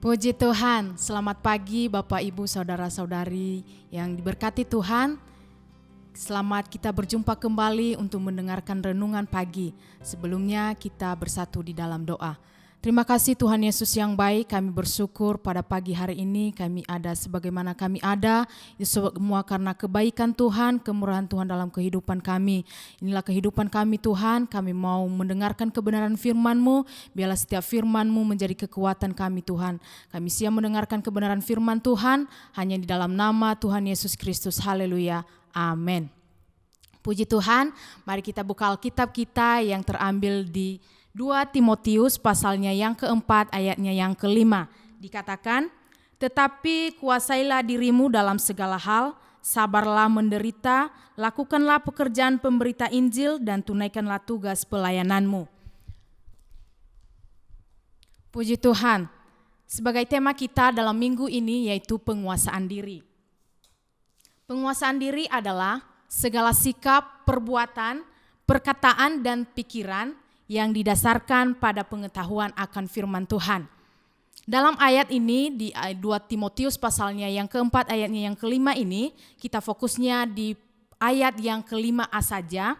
Puji Tuhan, selamat pagi Bapak Ibu Saudara-saudari yang diberkati Tuhan. Selamat kita berjumpa kembali untuk mendengarkan renungan pagi. Sebelumnya kita bersatu di dalam doa. Terima kasih Tuhan Yesus yang baik, kami bersyukur pada pagi hari ini kami ada sebagaimana kami ada. Itu semua karena kebaikan Tuhan, kemurahan Tuhan dalam kehidupan kami. Inilah kehidupan kami Tuhan, kami mau mendengarkan kebenaran firman-Mu. Biarlah setiap firman-Mu menjadi kekuatan kami Tuhan. Kami siap mendengarkan kebenaran firman Tuhan, hanya di dalam nama Tuhan Yesus Kristus. Haleluya, amin. Puji Tuhan, mari kita buka Alkitab kita yang terambil di 2 Timotius pasalnya yang keempat ayatnya yang kelima. Dikatakan, tetapi kuasailah dirimu dalam segala hal, sabarlah menderita, lakukanlah pekerjaan pemberita Injil dan tunaikanlah tugas pelayananmu. Puji Tuhan, sebagai tema kita dalam minggu ini yaitu penguasaan diri. Penguasaan diri adalah segala sikap, perbuatan, perkataan dan pikiran yang didasarkan pada pengetahuan akan firman Tuhan. Dalam ayat ini di 2 Timotius pasalnya yang keempat ayatnya yang kelima ini, kita fokusnya di ayat yang kelima A saja.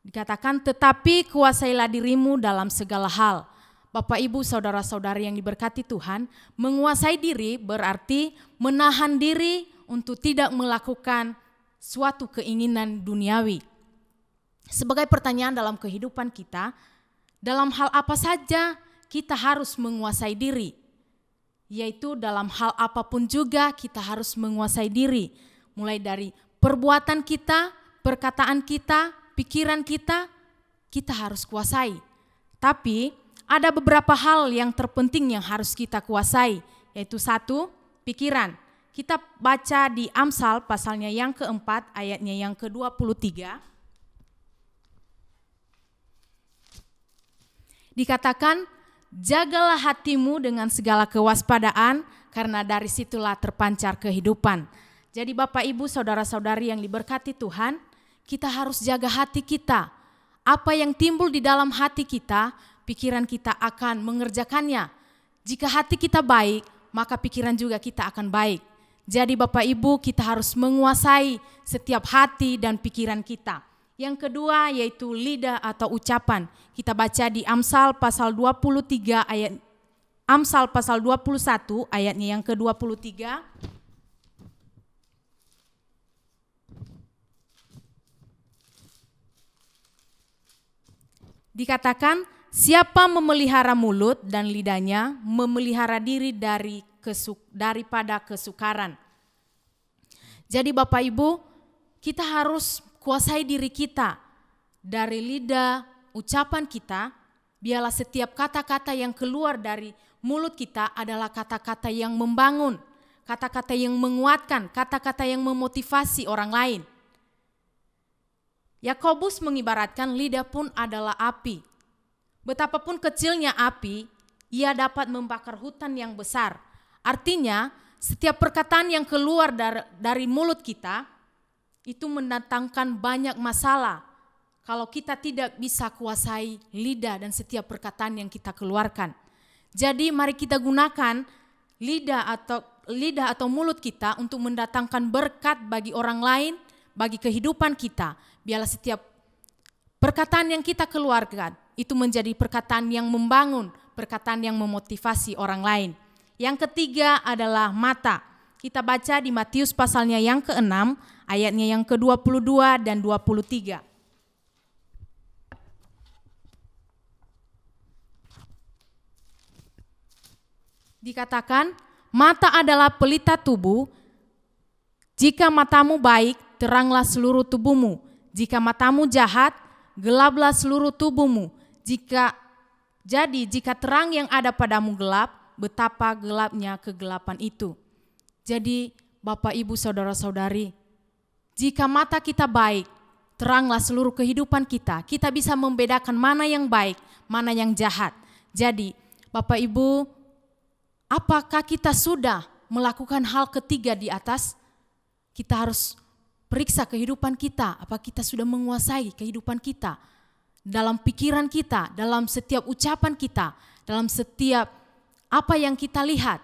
Dikatakan, tetapi kuasailah dirimu dalam segala hal. Bapak Ibu Saudara-saudari yang diberkati Tuhan, menguasai diri berarti menahan diri untuk tidak melakukan suatu keinginan duniawi. Sebagai pertanyaan dalam kehidupan kita, dalam hal apa saja kita harus menguasai diri? Yaitu dalam hal apapun juga kita harus menguasai diri. Mulai dari perbuatan kita, perkataan kita, pikiran kita harus kuasai. Tapi ada beberapa hal yang terpenting yang harus kita kuasai. Yaitu satu, pikiran. Kita baca di Amsal pasalnya yang keempat ayatnya yang ke-23. Dikatakan, jagalah hatimu dengan segala kewaspadaan, karena dari situlah terpancar kehidupan. Jadi Bapak Ibu Saudara-saudari yang diberkati Tuhan, kita harus jaga hati kita. Apa yang timbul di dalam hati kita, pikiran kita akan mengerjakannya. Jika hati kita baik, maka pikiran juga kita akan baik. Jadi Bapak Ibu, kita harus menguasai setiap hati dan pikiran kita. Yang kedua yaitu lidah atau ucapan. Kita baca di Amsal pasal 23 ayat Amsal pasal 21 ayatnya yang ke-23. Dikatakan, siapa memelihara mulut dan lidahnya memelihara diri daripada kesukaran. Jadi Bapak Ibu, kita harus kuasai diri kita dari lidah, ucapan kita. Biarlah setiap kata-kata yang keluar dari mulut kita adalah kata-kata yang membangun, kata-kata yang menguatkan, kata-kata yang memotivasi orang lain. Yakobus mengibaratkan lidah pun adalah api. Betapapun kecilnya api, ia dapat membakar hutan yang besar. Artinya, setiap perkataan yang keluar dari mulut kita itu mendatangkan banyak masalah kalau kita tidak bisa kuasai lidah dan setiap perkataan yang kita keluarkan. Jadi mari kita gunakan lidah atau mulut kita untuk mendatangkan berkat bagi orang lain, bagi kehidupan kita. Biarlah setiap perkataan yang kita keluarkan itu menjadi perkataan yang membangun, perkataan yang memotivasi orang lain. Yang ketiga adalah mata. Kita baca di Matius pasalnya yang ke-6, ayatnya yang ke-22 dan 23. Dikatakan, mata adalah pelita tubuh. Jika matamu baik, teranglah seluruh tubuhmu. Jika matamu jahat, gelaplah seluruh tubuhmu. Jika terang yang ada padamu gelap, betapa gelapnya kegelapan itu. Jadi Bapak Ibu Saudara-saudari, jika mata kita baik, teranglah seluruh kehidupan kita. Kita bisa membedakan mana yang baik, mana yang jahat. Jadi Bapak Ibu, apakah kita sudah melakukan hal ketiga di atas? Kita harus periksa kehidupan kita, apakah kita sudah menguasai kehidupan kita. Dalam pikiran kita, dalam setiap ucapan kita, dalam setiap apa yang kita lihat.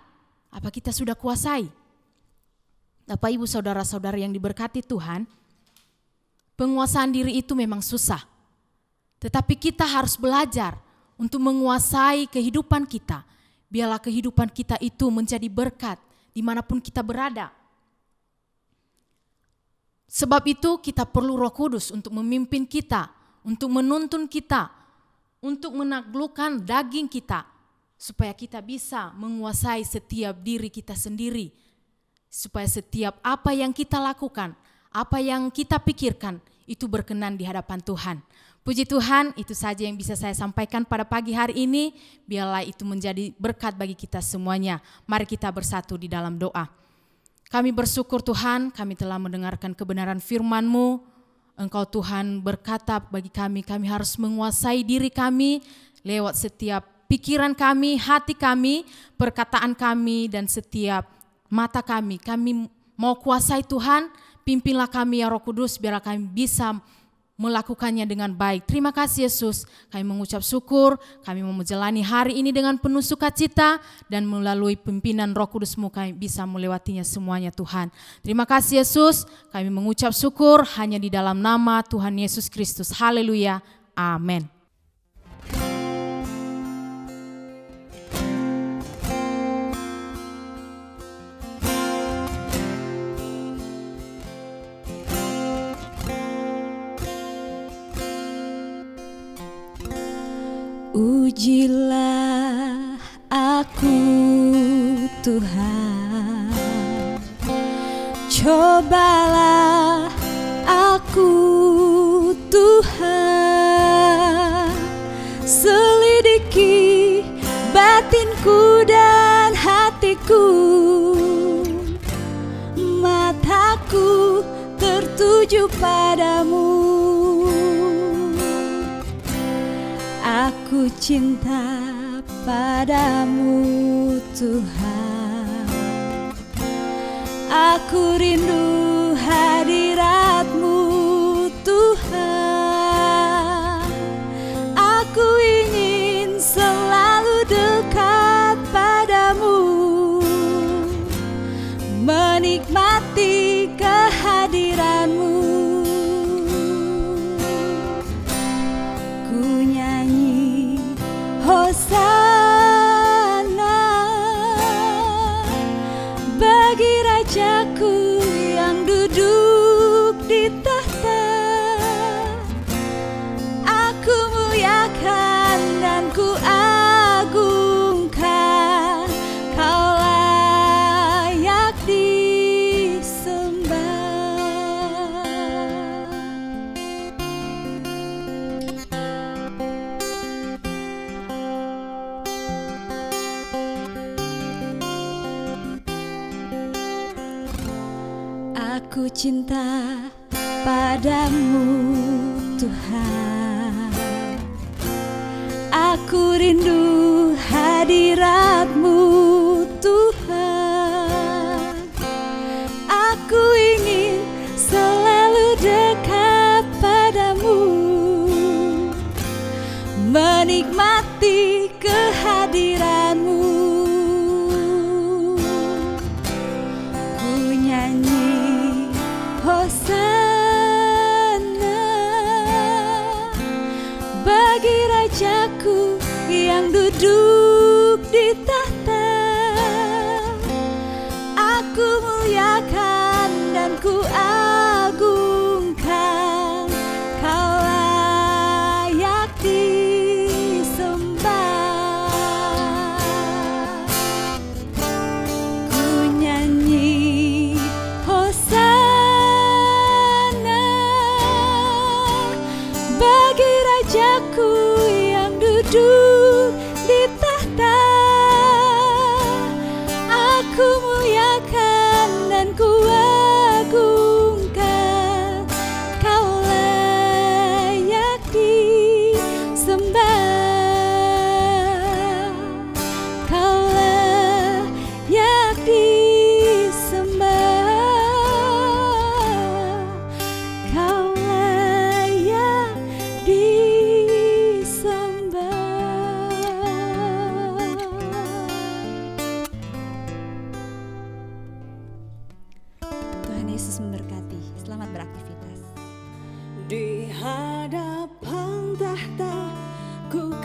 Apa kita sudah kuasai? Bapak Ibu Saudara-saudara yang diberkati Tuhan, penguasaan diri itu memang susah. Tetapi kita harus belajar untuk menguasai kehidupan kita. Biarlah kehidupan kita itu menjadi berkat dimanapun kita berada. Sebab itu kita perlu Roh Kudus untuk memimpin kita, untuk menuntun kita, untuk menaklukkan daging kita, supaya kita bisa menguasai setiap diri kita sendiri. Supaya setiap apa yang kita lakukan, apa yang kita pikirkan, itu berkenan di hadapan Tuhan. Puji Tuhan, itu saja yang bisa saya sampaikan pada pagi hari ini. Biarlah itu menjadi berkat bagi kita semuanya. Mari kita bersatu di dalam doa. Kami bersyukur Tuhan, kami telah mendengarkan kebenaran firman-Mu. Engkau Tuhan berkata bagi kami harus menguasai diri kami lewat setiap pikiran kami, hati kami, perkataan kami, dan setiap mata kami. Kami mau kuasai Tuhan, pimpinlah kami ya Roh Kudus, biarlah kami bisa melakukannya dengan baik. Terima kasih Yesus, kami mengucap syukur, kami mau menjalani hari ini dengan penuh sukacita, dan melalui pimpinan Roh Kudus-Mu kami bisa melewatinya semuanya Tuhan. Terima kasih Yesus, kami mengucap syukur hanya di dalam nama Tuhan Yesus Kristus. Haleluya, amin. Ujilah aku Tuhan, cobalah aku Tuhan, selidiki batinku dan hatiku, mataku tertuju padamu. Aku cinta padamu Tuhan, aku rindu hadirat-Mu Tuhan, aku ingin selalu dekat padamu, menikmati kehadiran-Mu. Hosana bagi Rajaku yang duduk di tahta. Aku muliakan dan ku agungkan, Kau layak disembah. Aku cinta padamu Tuhan, aku rindu hadirat-Mu Tuhan, aku ingin selalu dekat padamu, menikmati kehadiran-Mu. Ku nyanyi Hosana bagi Rajaku yang duduk di tahta. Aku muliakan dan ku agungkan, Kau layak disembah. Ku nyanyi Hosana bagi Rajaku yang duduk di tahta. Yesus memberkati. Selamat beraktivitas. Di hadapan tahta ku